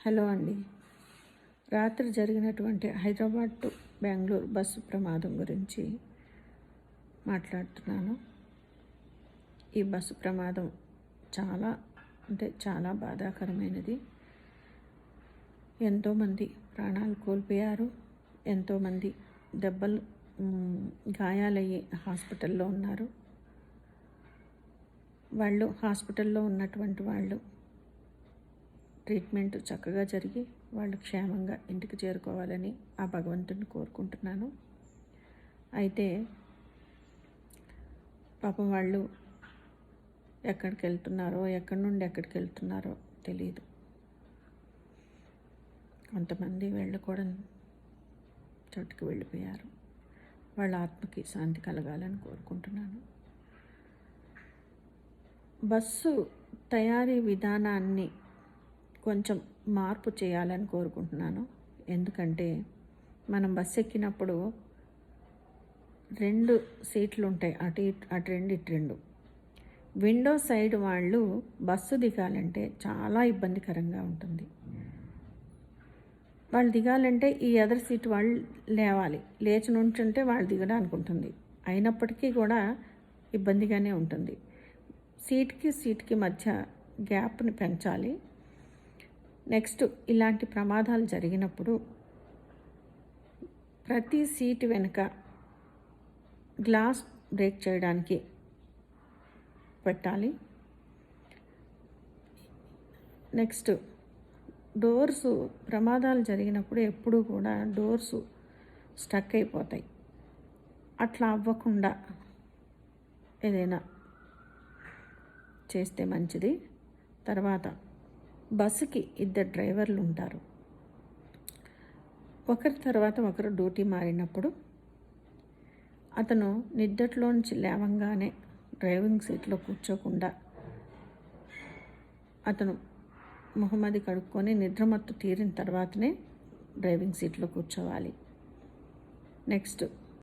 Hello అండి. రాత్రి జరిగినటువంటి హైదరాబాద్ టు బెంగళూరు బస్సు ప్రమాదం గురించి మాట్లాడుతున్నాను. ఈ బస్సు ప్రమాదం చాలా బాధాకరమైనది. ఎంతోమంది ప్రాణాలు కోల్పోయారు. ఎంతోమంది గాయాలయ్యి హాస్పిటల్లో ఉన్నారు. హాస్పిటల్లో ఉన్నటువంటి వాళ్ళు ట్రీట్మెంట్ చక్కగా జరిగి వాళ్ళు క్షేమంగా ఇంటికి చేరుకోవాలని ఆ భగవంతుని కోరుకుంటున్నాను. అయితే పాపం వాళ్ళు ఎక్కడి నుండి ఎక్కడికి వెళ్తున్నారో తెలియదు. కొంతమంది వెళ్ళకూడని చోటుకి వెళ్ళిపోయారు. వాళ్ళ ఆత్మకి శాంతి కలగాలని కోరుకుంటున్నాను. బస్సు తయారీ విధానాన్ని కొంచెం మార్పు చేయాలని కోరుకుంటున్నాను. ఎందుకంటే మనం బస్సు ఎక్కినప్పుడు 2 సీట్లు ఉంటాయి, అటు 2 ఇటు 2. విండో సైడ్ వాళ్ళు బస్సు దిగాలంటే చాలా ఇబ్బందికరంగా ఉంటుంది. వాళ్ళు దిగాలంటే ఈ ఎదర్ సీట్ వాళ్ళు లేవాలి, లేచి నుంచుంటే వాళ్ళు దిగడానికి ఉంటుంది. అయినప్పటికీ కూడా ఇబ్బందిగానే ఉంటుంది. సీట్కి మధ్య గ్యాప్ని పెంచాలి. నెక్స్ట్, ఇలాంటి ప్రమాదాలు జరిగినప్పుడు ప్రతి సీటు వెనుక గ్లాస్ బ్రేక్ చేయడానికి పెట్టాలి. నెక్స్ట్, ప్రమాదాలు జరిగినప్పుడు ఎప్పుడూ కూడా డోర్స్ స్టక్ అయిపోతాయి. అట్లా అవ్వకుండా ఏదైనా చేస్తే మంచిది. తర్వాత బస్సుకి 2 డ్రైవర్లు ఉంటారు. ఒకరి తర్వాత ఒకరు డ్యూటీ మారినప్పుడు అతను నిద్దట్లోంచి లేవంగానే డ్రైవింగ్ సీట్లో కూర్చోకుండా అతను మొహమ్మది కడుక్కొని నిద్రమత్తు తీరిన తర్వాతనే డ్రైవింగ్ సీట్లో కూర్చోవాలి. నెక్స్ట్,